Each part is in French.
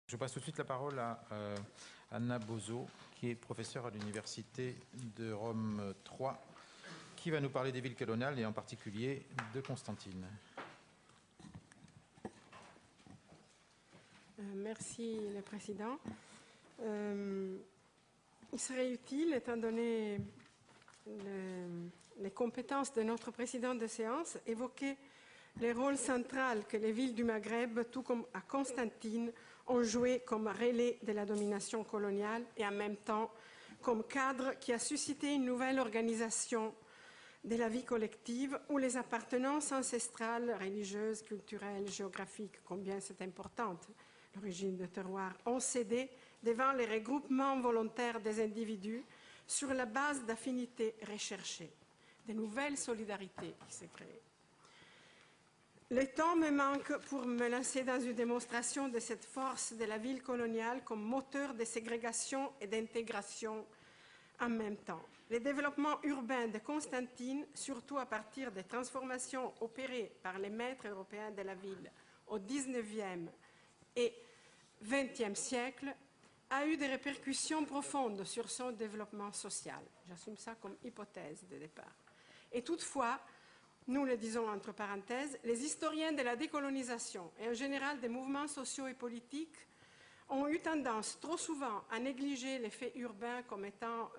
Je passe tout de suite la parole à Anna Bozo, qui est professeure à l'Université de Rome 3, qui va nous parler des villes coloniales et en particulier de Constantine. Merci, le Président. Il serait utile, étant donné les compétences de notre président de séance, évoquer les rôles centraux que les villes du Maghreb, tout comme à Constantine, ont joué comme relais de la domination coloniale et en même temps comme cadre qui a suscité une nouvelle organisation de la vie collective où les appartenances ancestrales, religieuses, culturelles, géographiques, combien c'est importante, l'origine de terroir, ont cédé devant les regroupements volontaires des individus sur la base d'affinités recherchées, de nouvelles solidarités qui s'est créée. Le temps me manque pour me lancer dans une démonstration de cette force de la ville coloniale comme moteur de ségrégation et d'intégration en même temps. Le développement urbain de Constantine, surtout à partir des transformations opérées par les maîtres européens de la ville au XIXe et XXe siècle, a eu des répercussions profondes sur son développement social. J'assume ça comme hypothèse de départ. Et toutefois, nous le disons entre parenthèses, les historiens de la décolonisation et en général des mouvements sociaux et politiques ont eu tendance trop souvent à négliger les faits urbains comme étant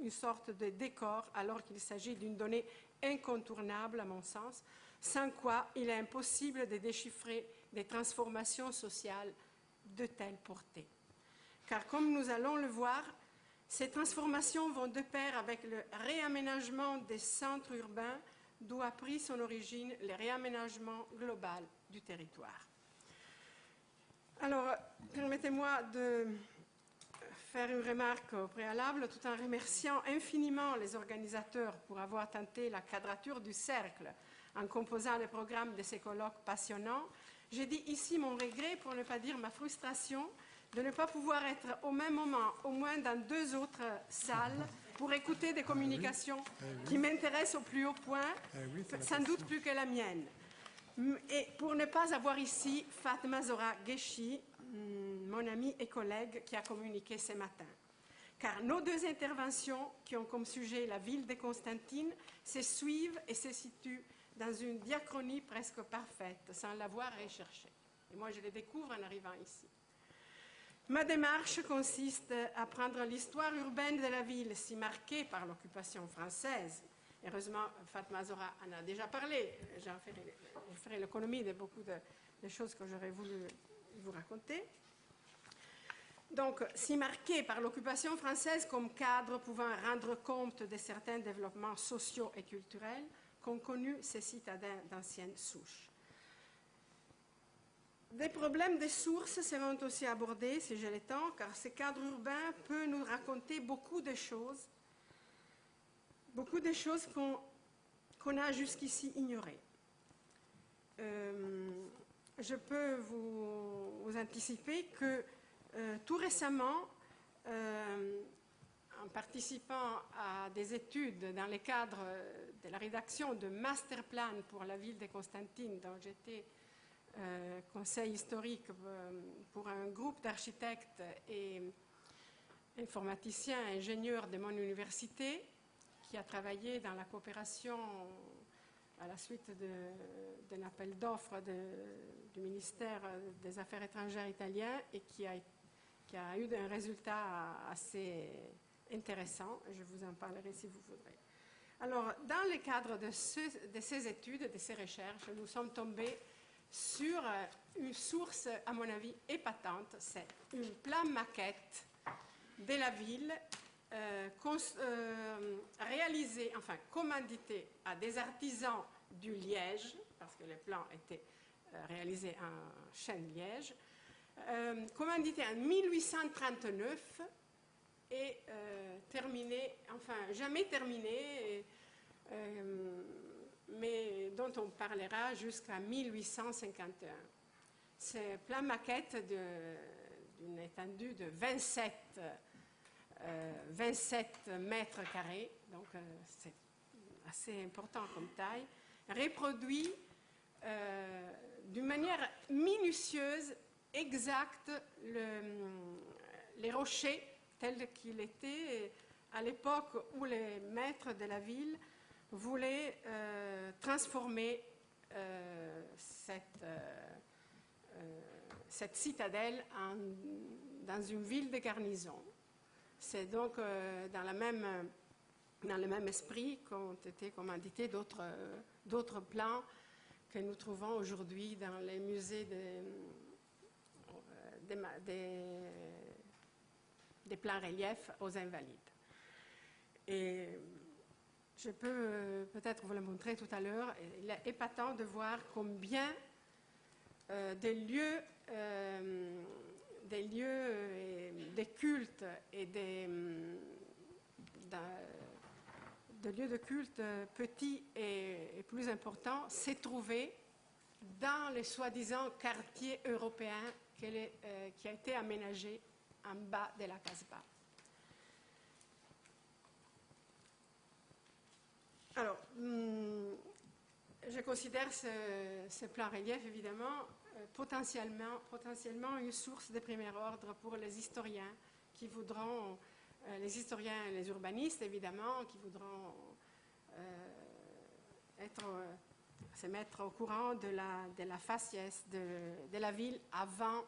une sorte de décor alors qu'il s'agit d'une donnée incontournable à mon sens, sans quoi il est impossible de déchiffrer des transformations sociales de telle portée. Car comme nous allons le voir, ces transformations vont de pair avec le réaménagement des centres urbains d'où a pris son origine le réaménagement global du territoire. Alors, permettez-moi de faire une remarque au préalable tout en remerciant infiniment les organisateurs pour avoir tenté la quadrature du cercle en composant le programme de ces colloques passionnants. J'ai dit ici mon regret, pour ne pas dire ma frustration, de ne pas pouvoir être au même moment, au moins dans deux autres salles, pour écouter des communications qui m'intéressent au plus haut point, sans doute plus que la mienne. Et pour ne pas avoir ici Fatma Zora Geshi, mon amie et collègue qui a communiqué ce matin. Car nos deux interventions, qui ont comme sujet la ville de Constantine, se suivent et se situent dans une diachronie presque parfaite, sans l'avoir recherchée. Et moi, je les découvre en arrivant ici. Ma démarche consiste à prendre l'histoire urbaine de la ville, si marquée par l'occupation française. Heureusement, Fatma Zora en a déjà parlé. Je ferai l'économie de beaucoup de choses que j'aurais voulu vous raconter. Donc, si marquée par l'occupation française comme cadre pouvant rendre compte de certains développements sociaux et culturels qu'ont connus ces citadins d'anciennes souches. Des problèmes de sources seront aussi abordés, si j'ai le temps, car ce cadre urbain peut nous raconter beaucoup de choses qu'on a jusqu'ici ignorées. Je peux vous anticiper que tout récemment, en participant à des études dans le cadre de la rédaction de master plan pour la ville de Constantine, dont j'étais conseil historique pour un groupe d'architectes et informaticiens, ingénieurs de mon université, qui a travaillé dans la coopération à la suite d'un appel d'offres du ministère des Affaires étrangères italien et qui a eu un résultat assez intéressant. Je vous en parlerai si vous voudrez. Alors, dans le cadre de ces études, de ces recherches, nous sommes tombés sur une source, à mon avis, épatante. C'est une plan maquette de la ville réalisée, enfin commanditée à des artisans du Liège, parce que le plan était réalisé en Chêne-Liège, commandité en 1839 et terminée, enfin jamais terminée, mais dont on parlera jusqu'à 1851. C'est plan maquette d'une étendue de 27 mètres carrés, donc c'est assez important comme taille, reproduit d'une manière minutieuse exact les rochers tels qu'ils étaient à l'époque où les maîtres de la ville voulaient transformer cette citadelle dans une ville de garnison. C'est donc dans le même esprit qu'ont été commandités d'autres plans que nous trouvons aujourd'hui dans les musées des plans reliefs aux Invalides. Et je peux peut-être vous le montrer tout à l'heure. Il est épatant de voir combien des lieux des cultes et de lieux de culte petits et plus importants s'est trouvé dans les soi-disant quartiers européens qui a été aménagé en bas de la Casbah. Alors, je considère ce plan relief, évidemment, potentiellement une source de premier ordre pour les historiens qui voudront, les historiens et les urbanistes, évidemment, qui voudront se mettre au courant de la faciès de la ville avant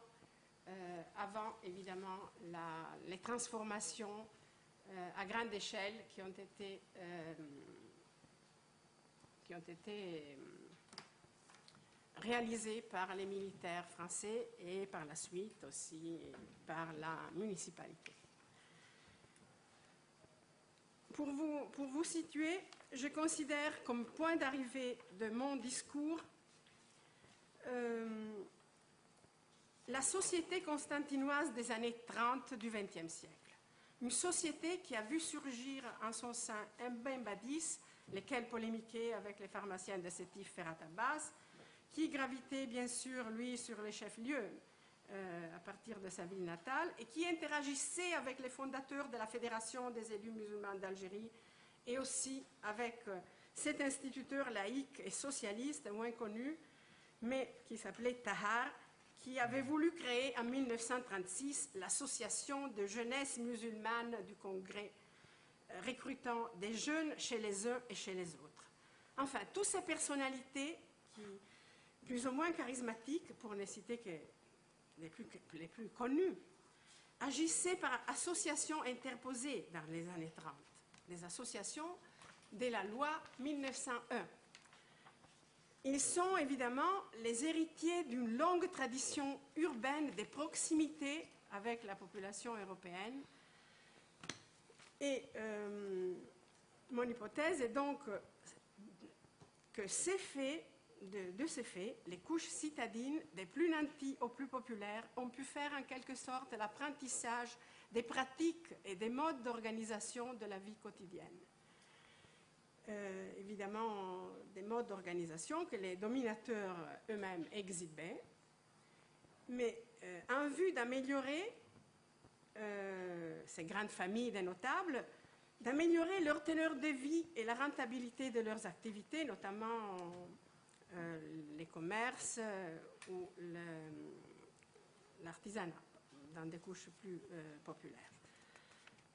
évidemment, les transformations à grande échelle qui ont été réalisées par les militaires français et par la suite aussi par la municipalité. Pour vous situer, je considère comme point d'arrivée de mon discours la société constantinoise des années 30 du XXe siècle. Une société qui a vu surgir en son sein un Ben Badis, lesquels polémiquaient avec les pharmaciens de Sétif Ferhat Abbas, qui gravitait bien sûr, lui, sur les chefs-lieux à partir de sa ville natale, et qui interagissait avec les fondateurs de la Fédération des élus musulmans d'Algérie, et aussi avec cet instituteur laïque et socialiste moins connu, mais qui s'appelait Tahar, qui avait voulu créer en 1936 l'association de jeunesse musulmane du Congrès, recrutant des jeunes chez les uns et chez les autres. Enfin, toutes ces personnalités, plus ou moins charismatiques, pour ne citer que les plus connues, agissaient par associations interposées dans les années 30, des associations de la loi 1901. Ils sont évidemment les héritiers d'une longue tradition urbaine des proximités avec la population européenne. Et mon hypothèse est donc que de ces faits, les couches citadines, des plus nantis aux plus populaires, ont pu faire en quelque sorte l'apprentissage des pratiques et des modes d'organisation de la vie quotidienne. Évidemment, des modes d'organisation que les dominateurs eux-mêmes exhibaient, mais en vue d'améliorer ces grandes familles de notables, d'améliorer leur teneur de vie et la rentabilité de leurs activités, notamment les commerces ou l'artisanat, dans des couches plus populaires,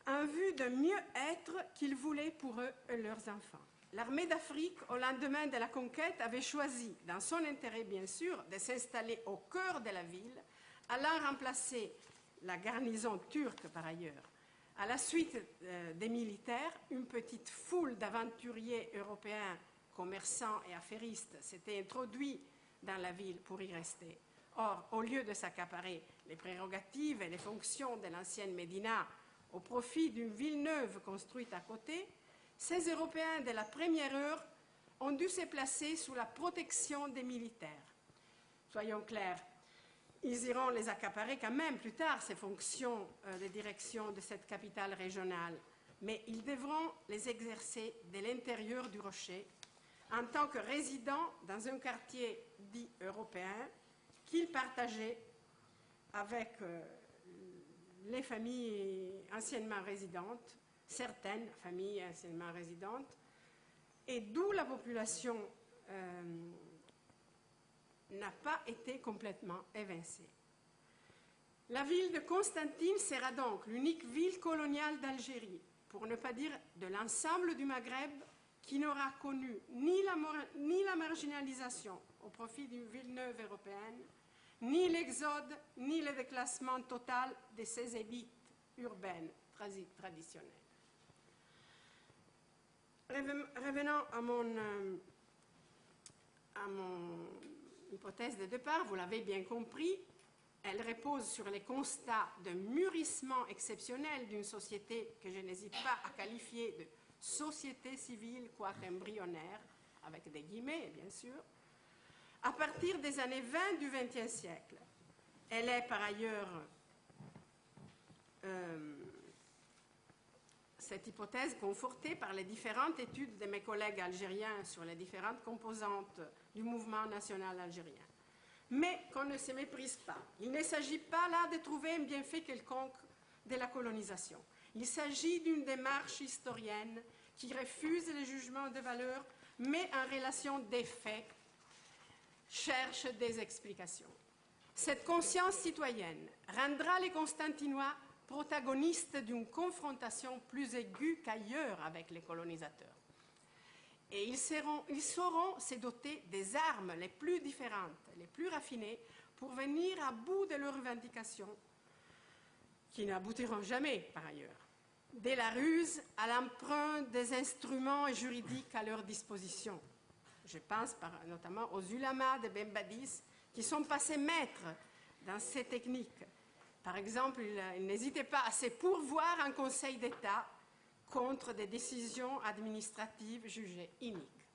en vue de mieux être qu'ils voulaient pour eux et leurs enfants. L'armée d'Afrique, au lendemain de la conquête, avait choisi, dans son intérêt bien sûr, de s'installer au cœur de la ville, allant remplacer la garnison turque par ailleurs. À la suite des militaires, une petite foule d'aventuriers européens, commerçants et affairistes s'était introduit dans la ville pour y rester. Or, au lieu de s'accaparer les prérogatives et les fonctions de l'ancienne Médina au profit d'une ville neuve construite à côté, ces Européens de la première heure ont dû se placer sous la protection des militaires. Soyons clairs, ils iront les accaparer quand même plus tard, ces fonctions de direction de cette capitale régionale, mais ils devront les exercer de l'intérieur du rocher en tant que résidents dans un quartier dit européen qu'ils partageaient avec les familles anciennement résidentes, certaines familles anciennement résidentes, et d'où la population n'a pas été complètement évincée. La ville de Constantine sera donc l'unique ville coloniale d'Algérie, pour ne pas dire de l'ensemble du Maghreb, qui n'aura connu ni la marginalisation au profit d'une ville neuve européenne, ni l'exode, ni le déclassement total de ses élites urbaines traditionnelles. Revenant à mon hypothèse de départ, vous l'avez bien compris, elle repose sur les constats de mûrissement exceptionnel d'une société que je n'hésite pas à qualifier de société civile, quoique embryonnaire, avec des guillemets, bien sûr, à partir des années 20 du XXe siècle. Elle est par ailleurs, cette hypothèse confortée par les différentes études de mes collègues algériens sur les différentes composantes du mouvement national algérien. Mais qu'on ne se méprise pas. Il ne s'agit pas là de trouver un bienfait quelconque de la colonisation. Il s'agit d'une démarche historienne qui refuse les jugements de valeur, mais en relation des faits, cherche des explications. Cette conscience citoyenne rendra les Constantinois protagonistes d'une confrontation plus aiguë qu'ailleurs avec les colonisateurs. Et ils sauront se doter des armes les plus différentes, les plus raffinées, pour venir à bout de leurs revendications, qui n'aboutiront jamais par ailleurs, de la ruse à l'emprunt des instruments juridiques à leur disposition. Je pense notamment aux ulamas de Ben Badis qui sont passés maîtres dans ces techniques. Par exemple, ils n'hésitaient pas à se pourvoir en Conseil d'État contre des décisions administratives jugées iniques.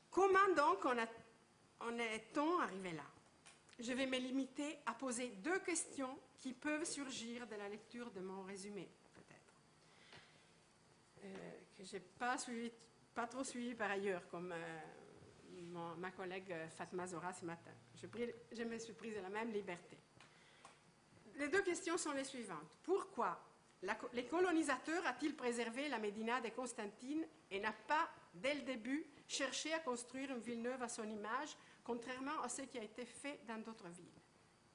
Comment donc en est-on arrivé là? Je vais me limiter à poser 2 questions qui peuvent surgir de la lecture de mon résumé, peut-être, que je n'ai pas trop suivi par ailleurs, comme ma collègue Fatma Zora ce matin. Je me suis prise la même liberté. Les 2 questions sont les suivantes. Pourquoi les colonisateurs a-t-il préservé la Médina de Constantine et n'a pas, dès le début, cherché à construire une ville neuve à son image, contrairement à ce qui a été fait dans d'autres villes?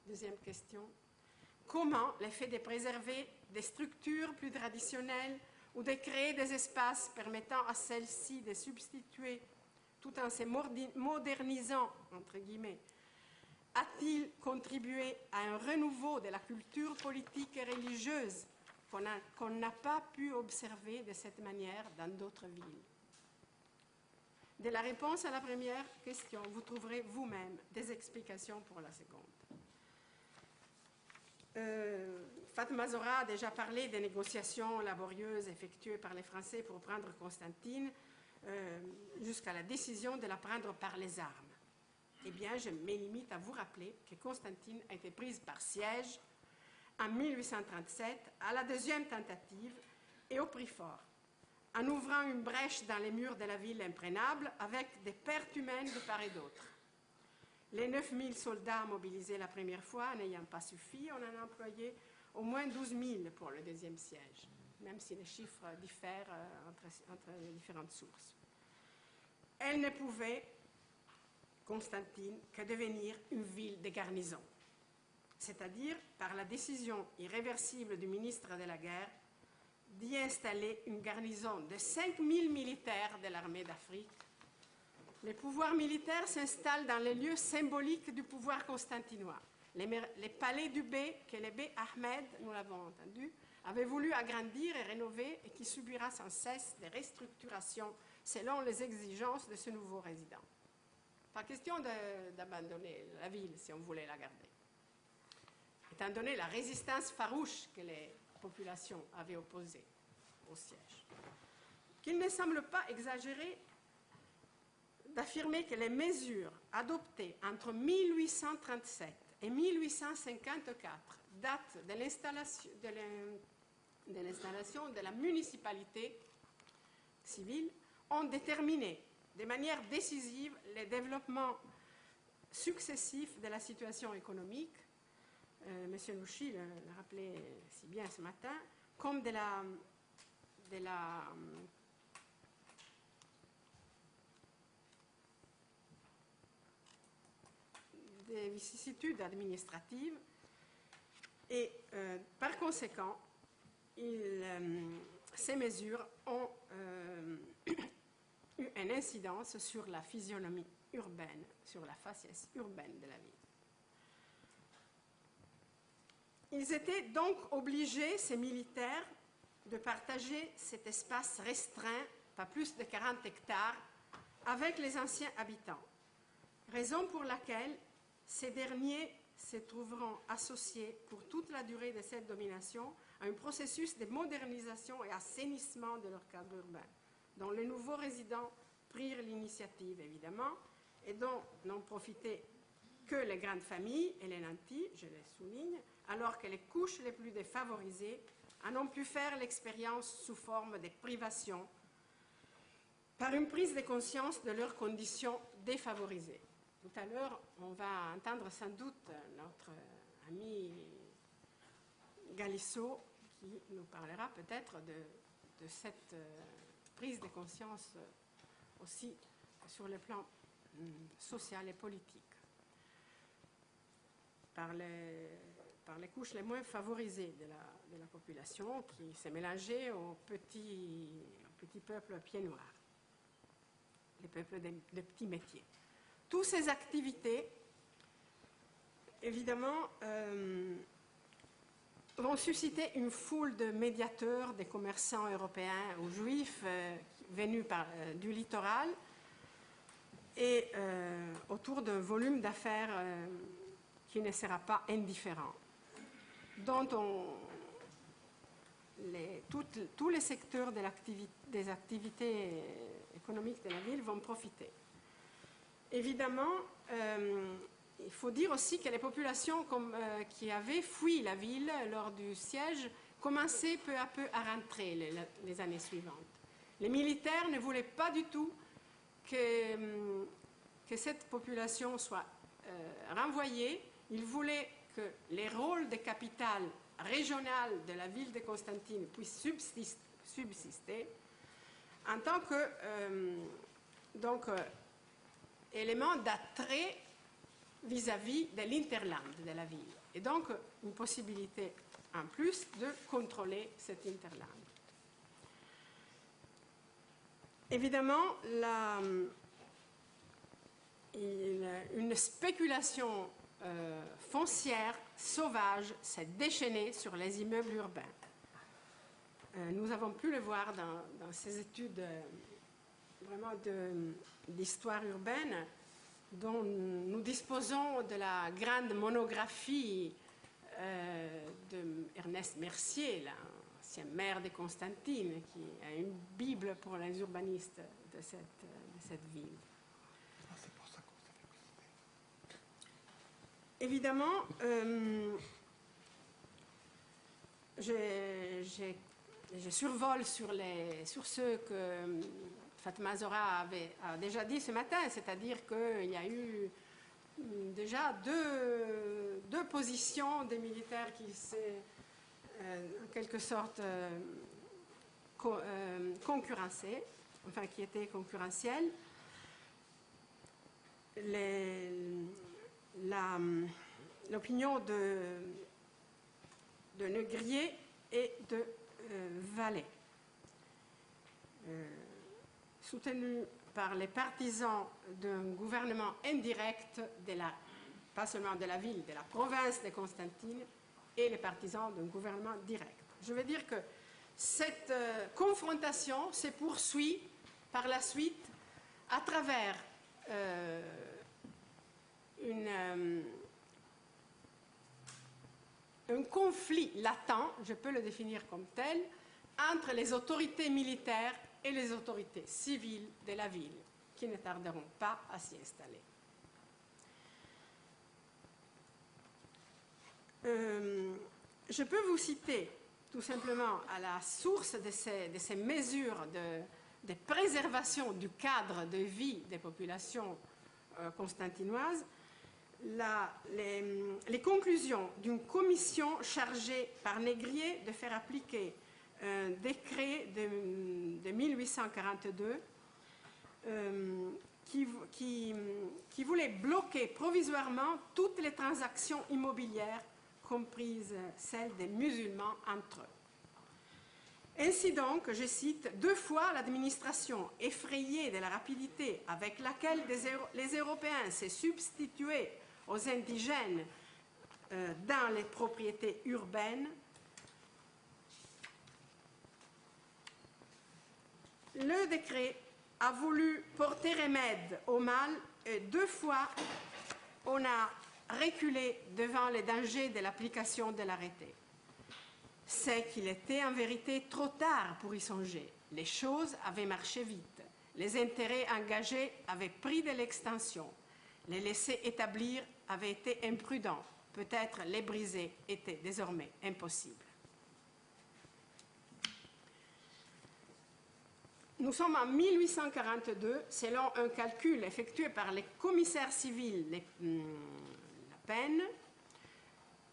Deuxième question. Comment le fait de préserver des structures plus traditionnelles ou de créer des espaces permettant à celles-ci de substituer tout en se modernisant, entre guillemets, a-t-il contribué à un renouveau de la culture politique et religieuse qu'on n'a pas pu observer de cette manière dans d'autres villes? De la réponse à la première question, vous trouverez vous-même des explications pour la seconde. Fatma Zora a déjà parlé des négociations laborieuses effectuées par les Français pour prendre Constantine jusqu'à la décision de la prendre par les armes. Eh bien, je me limite à vous rappeler que Constantine a été prise par siège en 1837, à la 2e tentative et au prix fort, en ouvrant une brèche dans les murs de la ville imprégnable avec des pertes humaines de part et d'autre. Les 9000 soldats mobilisés la première fois n'ayant pas suffi, on en a employé au moins 12 000 pour le 2e siège, même si les chiffres diffèrent entre les différentes sources. Elle ne pouvait, Constantine, que devenir une ville de garnison, c'est-à-dire par la décision irréversible du ministre de la Guerre d'y installer une garnison de 5000 militaires de l'armée d'Afrique. Les pouvoirs militaires s'installent dans les lieux symboliques du pouvoir constantinois. Les palais du bey, que le bey Ahmed, nous l'avons entendu, avait voulu agrandir et rénover et qui subira sans cesse des restructurations selon les exigences de ce nouveau résident. Pas question d'abandonner la ville si on voulait la garder, étant donné la résistance farouche que les populations avaient opposée au siège. Qu'il ne semble pas exagéré d'affirmer que les mesures adoptées entre 1837 et 1854, date de l'installation de la municipalité civile, ont déterminé de manière décisive les développements successifs de la situation économique, M. Louchy le rappelait si bien ce matin, comme des vicissitudes administratives Et par conséquent, ces mesures ont eu une incidence sur la physionomie urbaine, sur la faciès urbaine de la ville. Ils étaient donc obligés, ces militaires, de partager cet espace restreint, pas plus de 40 hectares, avec les anciens habitants, raison pour laquelle ces derniers se trouveront associés pour toute la durée de cette domination à un processus de modernisation et assainissement de leur cadre urbain, dont les nouveaux résidents prirent l'initiative, évidemment, et dont n'ont profité que les grandes familles et les nantis, je les souligne, alors que les couches les plus défavorisées en ont pu faire l'expérience sous forme de privation par une prise de conscience de leurs conditions défavorisées. Tout à l'heure, on va entendre sans doute notre ami Galisso qui nous parlera peut-être de cette prise de conscience aussi sur le plan social et politique par les couches les moins favorisées de la population qui s'est mélangée aux petits peuples pieds noirs, les peuples de petits métiers. Toutes ces activités, évidemment, vont susciter une foule de médiateurs, des commerçants européens ou juifs venus du littoral et autour d'un volume d'affaires qui ne sera pas indifférent, dont tous les secteurs des activités économiques de la ville vont profiter. Évidemment, il faut dire aussi que les populations qui avaient fui la ville lors du siège commençaient peu à peu à rentrer les années suivantes. Les militaires ne voulaient pas du tout que cette population soit renvoyée. Ils voulaient que les rôles de capitale régionale de la ville de Constantine puissent subsister en tant que élément d'attrait vis-à-vis de l'interland de la ville. Et donc, une possibilité en plus de contrôler cet interland. Évidemment, une spéculation foncière sauvage s'est déchaînée sur les immeubles urbains. Nous avons pu le voir dans ces études vraiment d'histoire urbaine dont nous disposons de la grande monographie de Ernest Mercier, l'ancien maire de Constantine, qui est une bible pour les urbanistes de cette ville. Évidemment, je survole sur ce que Fatma Zora a déjà dit ce matin, c'est-à-dire qu'il y a eu déjà deux positions des militaires qui s'est en quelque sorte concurrencées, enfin qui étaient concurrentielles. L'opinion de Négrier et de Vallée, soutenue par les partisans d'un gouvernement indirect pas seulement de la ville, de la province de Constantine, et les partisans d'un gouvernement direct. Je veux dire que cette confrontation se poursuit par la suite à travers un conflit latent, je peux le définir comme tel, entre les autorités militaires et les autorités civiles de la ville, qui ne tarderont pas à s'y installer. Je peux vous citer tout simplement à la source de ces mesures de préservation du cadre de vie des populations constantinoises les conclusions d'une commission chargée par Négrier de faire appliquer un décret de 1842 qui voulait bloquer provisoirement toutes les transactions immobilières comprise celle des musulmans entre eux. Ainsi donc, je cite, 2 fois l'administration, effrayée de la rapidité avec laquelle les Européens s'est substitués aux indigènes dans les propriétés urbaines, le décret a voulu porter remède au mal et 2 fois on a reculé devant les dangers de l'application de l'arrêté. C'est qu'il était en vérité trop tard pour y songer. Les choses avaient marché vite. Les intérêts engagés avaient pris de l'extension. Les laisser établir avaient été imprudents. Peut-être les briser était désormais impossible. Nous sommes en 1842, selon un calcul effectué par les commissaires civils La Penne,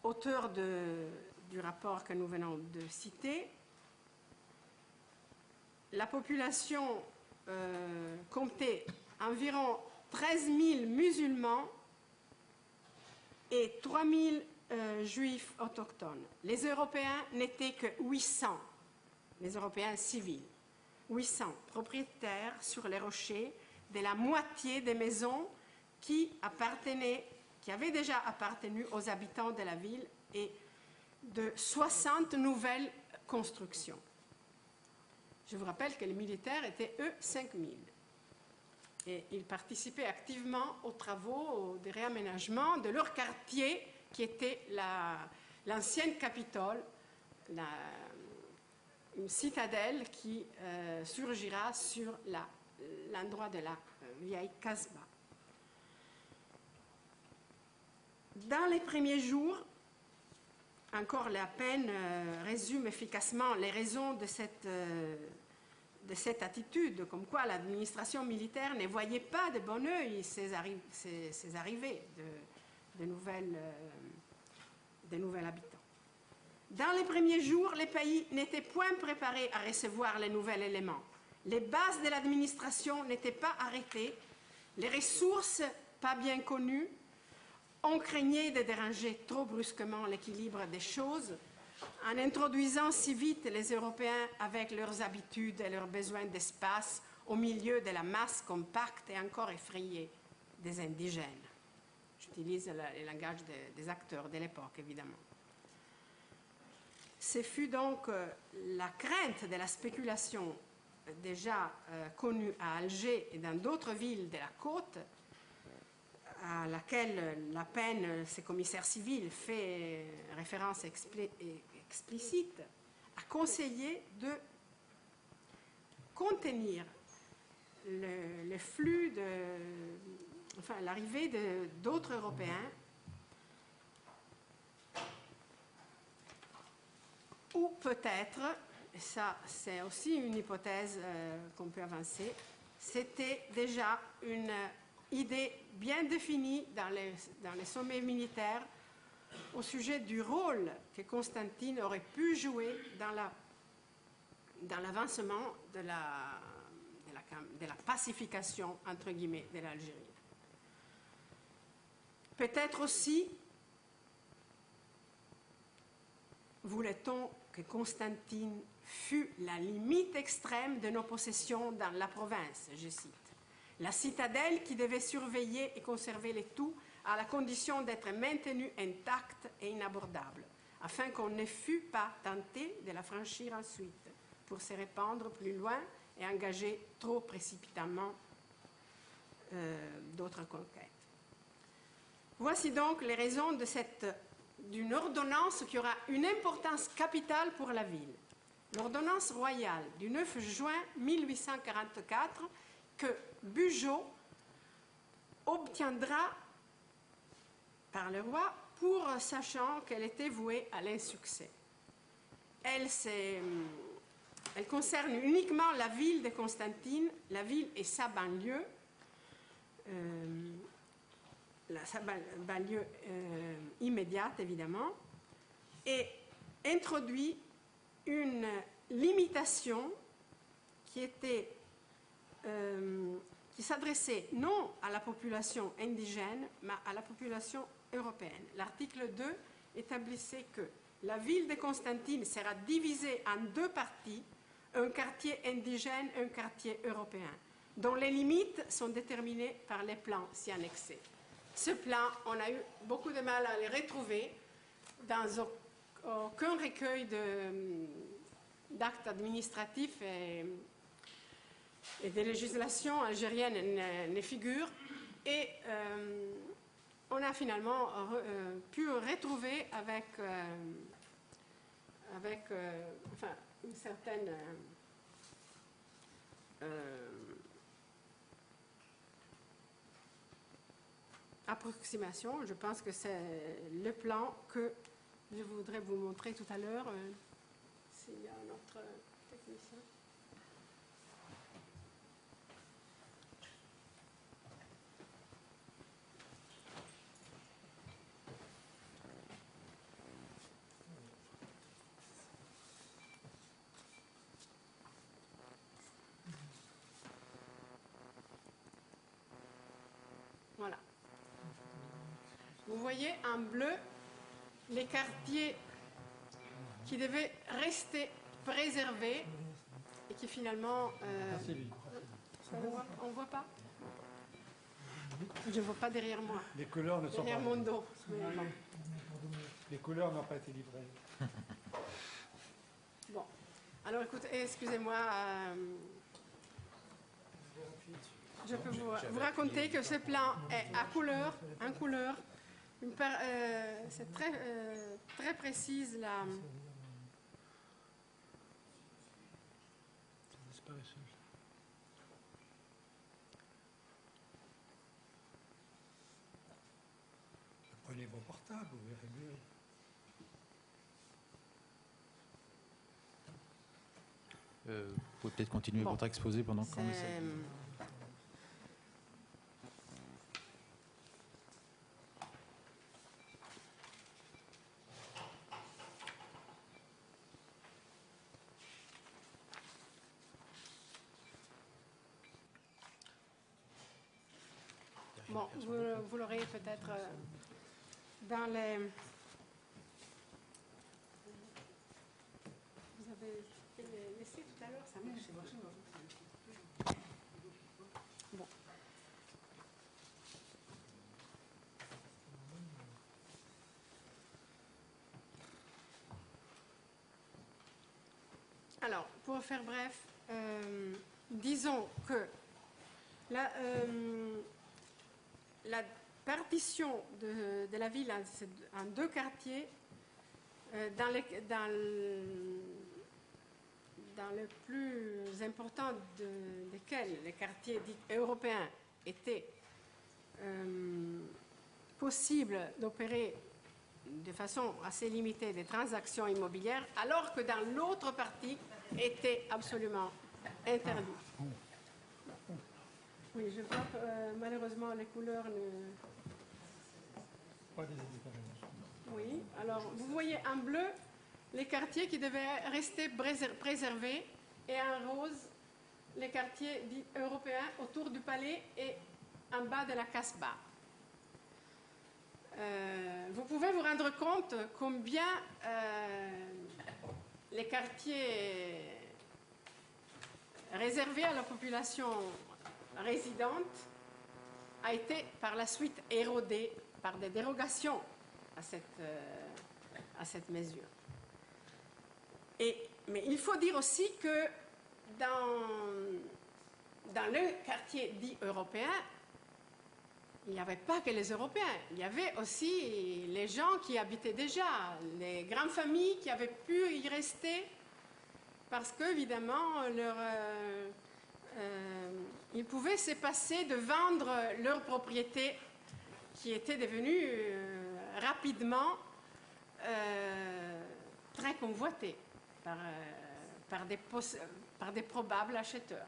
auteur du rapport que nous venons de citer. La population comptait environ 13 000 musulmans et 3 000 juifs autochtones. Les Européens n'étaient que 800, les Européens civils. 800 propriétaires sur les rochers de la moitié des maisons qui avaient déjà appartenu aux habitants de la ville et de 60 nouvelles constructions. Je vous rappelle que les militaires étaient, eux, 5 000. Et ils participaient activement aux travaux de réaménagement de leur quartier qui était l'ancienne Capitole, une citadelle qui surgira sur l'endroit de la vieille Casbah. Dans les premiers jours, encore La Penne résume efficacement les raisons de cette attitude, comme quoi l'administration militaire ne voyait pas de bon œil ces arrivées de nouveaux habitants. Dans les premiers jours, les pays n'étaient point préparés à recevoir les nouveaux éléments. Les bases de l'administration n'étaient pas arrêtées, les ressources pas bien connues. On craignait de déranger trop brusquement l'équilibre des choses en introduisant si vite les Européens avec leurs habitudes et leurs besoins d'espace au milieu de la masse compacte et encore effrayée des indigènes. J'utilise le langage des acteurs de l'époque, évidemment. Ce fut donc la crainte de la spéculation déjà connue à Alger et dans d'autres villes de la côte, à laquelle La Penne, ses commissaires civils, fait référence explicite, a conseillé de contenir le flux, l'arrivée d'autres Européens, ou peut-être, et ça c'est aussi une hypothèse qu'on peut avancer, c'était déjà une idée bien définie dans les sommets militaires au sujet du rôle que Constantine aurait pu jouer dans l'avancement de la pacification, entre guillemets, de l'Algérie. Peut-être aussi voulait-on que Constantine fût la limite extrême de nos possessions dans la province, je cite. La citadelle qui devait surveiller et conserver les tout à la condition d'être maintenue intacte et inabordable, afin qu'on ne fût pas tenté de la franchir ensuite, pour se répandre plus loin et engager trop précipitamment d'autres conquêtes. Voici donc les raisons d'une ordonnance qui aura une importance capitale pour la ville. L'ordonnance royale du 9 juin 1844 que Bugeaud obtiendra par le roi pour sachant qu'elle était vouée à l'insuccès. Elle concerne uniquement la ville de Constantine, la ville et sa banlieue, sa banlieue immédiate évidemment, et introduit une limitation qui s'adressait non à la population indigène, mais à la population européenne. L'article 2 établissait que la ville de Constantine sera divisée en deux parties, un quartier indigène et un quartier européen, dont les limites sont déterminées par les plans s'y annexés. Ce plan, on a eu beaucoup de mal à le retrouver dans aucun recueil d'actes administratifs et de législation algérienne ne figure. Et on a finalement pu retrouver avec enfin, une certaine approximation. Je pense que c'est le plan que je voudrais vous montrer tout à l'heure. S'il y a un autre technicien. Voilà. Vous voyez en bleu les quartiers qui devaient rester préservés et qui finalement... on ne voit pas? Je ne vois pas derrière moi. Les couleurs ne sont derrière pas... mon dos. Les couleurs n'ont pas été livrées. Bon. Alors écoutez, excusez-moi... je peux vous raconter que ce plan est en couleur. C'est très précise la... Prenez vos portables, vous verrez mieux. Vous pouvez peut-être continuer votre exposé pendant qu'on essaie. Bon, vous l'aurez peut-être dans les... Vous avez laissé tout à l'heure, ça marche. Bon. Alors, pour faire bref, disons que la partition de la ville en deux quartiers, dans le plus important desquels les quartiers dits européens était possible d'opérer de façon assez limitée des transactions immobilières, alors que dans l'autre partie était absolument interdit. Oui, je vois que malheureusement les couleurs ne... Pas des différences. Oui, alors vous voyez en bleu les quartiers qui devaient rester préservés et en rose les quartiers dits européens autour du palais et en bas de la Casbah. Vous pouvez vous rendre compte combien les quartiers réservés à la population résidente a été par la suite érodé par des dérogations à cette mesure. Mais il faut dire aussi que dans le quartier dit européen, il n'y avait pas que les Européens, il y avait aussi les gens qui habitaient déjà, les grandes familles qui avaient pu y rester parce qu'évidemment, ils pouvaient se passer de vendre leurs propriétés qui étaient devenues rapidement très convoitées par des probables acheteurs.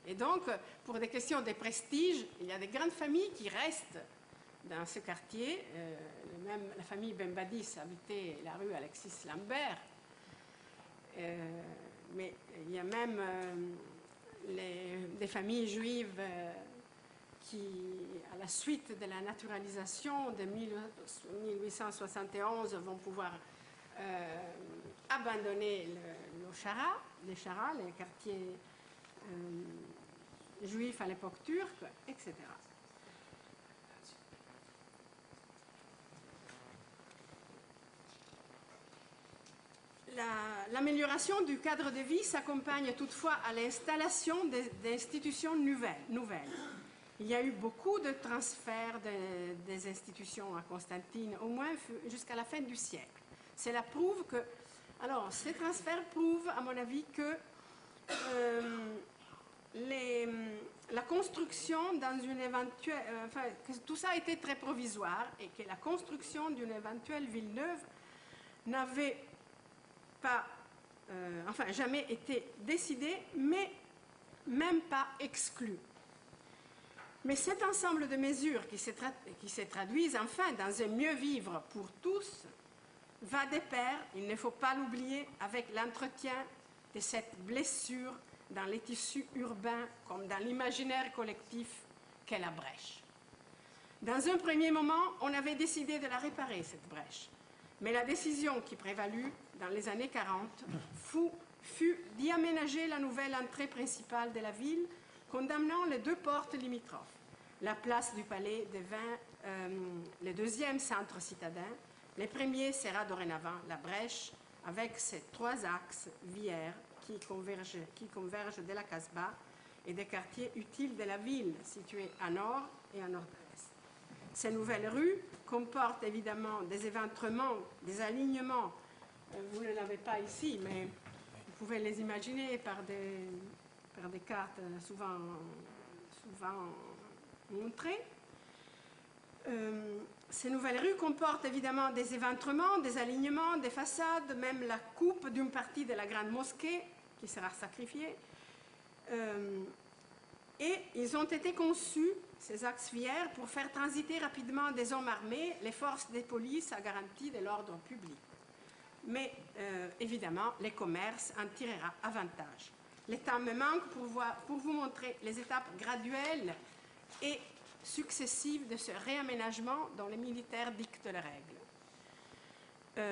Et donc, pour des questions de prestige, il y a des grandes familles qui restent dans ce quartier. Même la famille Benbadis habitait la rue Alexis Lambert. Mais il y a même des familles juives qui, à la suite de la naturalisation de 1871, vont pouvoir abandonner les charas, les quartiers juifs à l'époque turque, etc. L'amélioration du cadre de vie s'accompagne toutefois à l'installation d'institutions nouvelles. Il y a eu beaucoup de transferts des institutions à Constantine, au moins jusqu'à la fin du siècle. Cela prouve que... Alors, ces transferts prouvent, à mon avis, que la construction dans une éventuelle... Enfin, que tout ça a été très provisoire et que la construction d'une éventuelle ville neuve n'avait pas, jamais été décidée, mais même pas exclue. Mais cet ensemble de mesures qui se traduisent enfin dans un mieux vivre pour tous va de pair, il ne faut pas l'oublier, avec l'entretien de cette blessure dans les tissus urbains comme dans l'imaginaire collectif qu'est la brèche. Dans un premier moment, on avait décidé de la réparer, cette brèche. Mais la décision qui prévalut dans les années 40 fut d'y aménager la nouvelle entrée principale de la ville, condamnant les deux portes limitrophes. La place du Palais devint le deuxième centre citadin. Le premier sera dorénavant la Brèche, avec ses trois axes viaires qui convergent de la Casbah et des quartiers utiles de la ville, situés à nord et à nord-est. Ces nouvelles rues comportent évidemment des éventrements, des alignements. Vous ne l'avez pas ici, mais vous pouvez les imaginer par des cartes souvent montrées. Ces nouvelles rues comportent évidemment des éventrements, des alignements, des façades, même la coupe d'une partie de la grande mosquée qui sera sacrifiée. Et ils ont été conçus, ces axes viaires, pour faire transiter rapidement des hommes armés, les forces des polices à garantie de l'ordre public. Mais évidemment, les commerces en tirera avantage. Le temps me manque pour vous montrer les étapes graduelles et successives de ce réaménagement dont les militaires dictent les règles.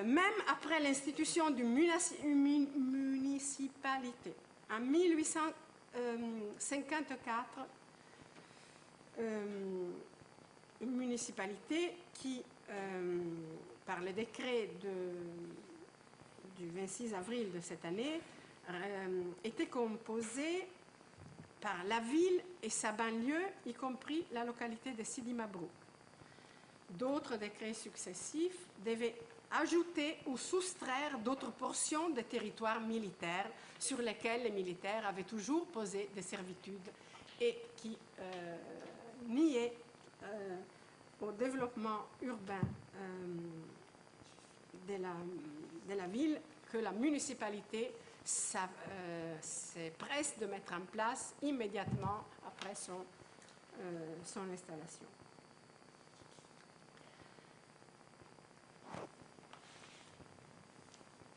Même après l'institution d'une municipalité en 1854, une municipalité qui, par le décret du 26 avril de cette année, était composée par la ville et sa banlieue, y compris la localité de Sidi Mabrouk. D'autres décrets successifs devaient ajouter ou soustraire d'autres portions de territoires militaires sur lesquels les militaires avaient toujours posé des servitudes et qui niaient au développement urbain de la ville que la municipalité s'empresse de mettre en place immédiatement après son installation.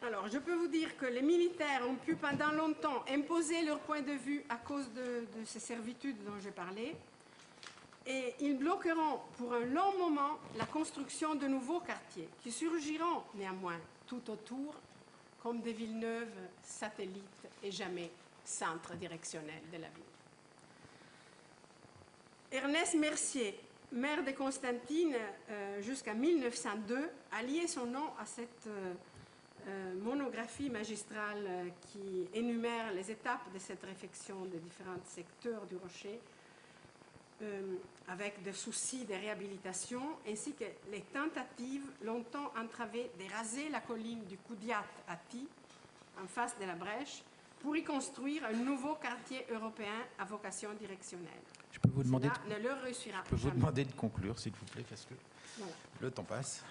Alors, je peux vous dire que les militaires ont pu pendant longtemps imposer leur point de vue à cause de ces servitudes dont j'ai parlé, et ils bloqueront pour un long moment la construction de nouveaux quartiers qui surgiront néanmoins tout autour comme des villes neuves, satellites et jamais centres directionnels de la ville. Ernest Mercier, maire de Constantine jusqu'en 1902, a lié son nom à cette monographie magistrale qui énumère les étapes de cette réfection des différents secteurs du Rocher, avec des soucis de réhabilitation, ainsi que les tentatives longtemps entravées de raser la colline du Koudiat à Ti, en face de la Brèche, pour y construire un nouveau quartier européen à vocation directionnelle. Je peux vous demander, ne le réussira vous demander de conclure, s'il vous plaît, parce que voilà. Le temps passe.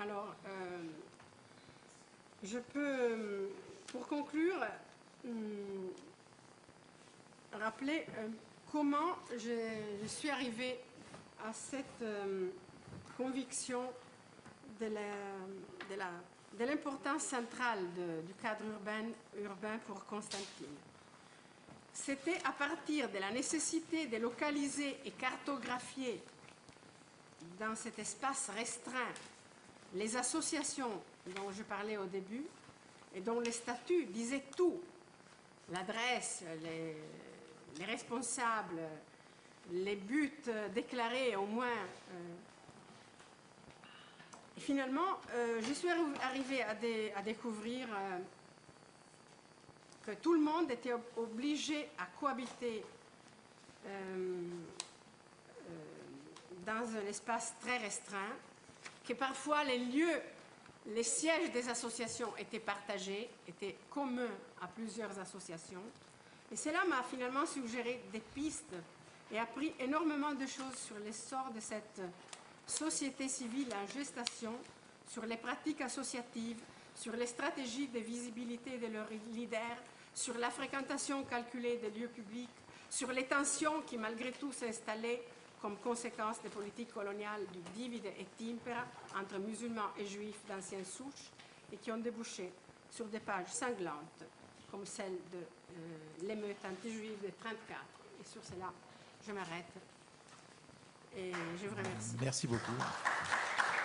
Alors, je peux, pour conclure, rappeler comment je suis arrivée à cette conviction de l'importance centrale du cadre urbain pour Constantine. C'était à partir de la nécessité de localiser et cartographier dans cet espace restreint les associations dont je parlais au début et dont les statuts disaient tout, l'adresse, les responsables, les buts déclarés au moins. Et finalement, je suis arrivée à découvrir que tout le monde était obligé à cohabiter dans un espace très restreint, que parfois les sièges des associations étaient partagés, étaient communs à plusieurs associations. Et cela m'a finalement suggéré des pistes et appris énormément de choses sur l'essor de cette société civile en gestation, sur les pratiques associatives, sur les stratégies de visibilité de leurs leaders, sur la fréquentation calculée des lieux publics, sur les tensions qui malgré tout s'installaient comme conséquence des politiques coloniales du divide et impera entre musulmans et juifs d'anciennes souches et qui ont débouché sur des pages sanglantes comme celle de l'émeute anti-juive de 1934. Et sur cela, je m'arrête et je vous remercie. Merci beaucoup.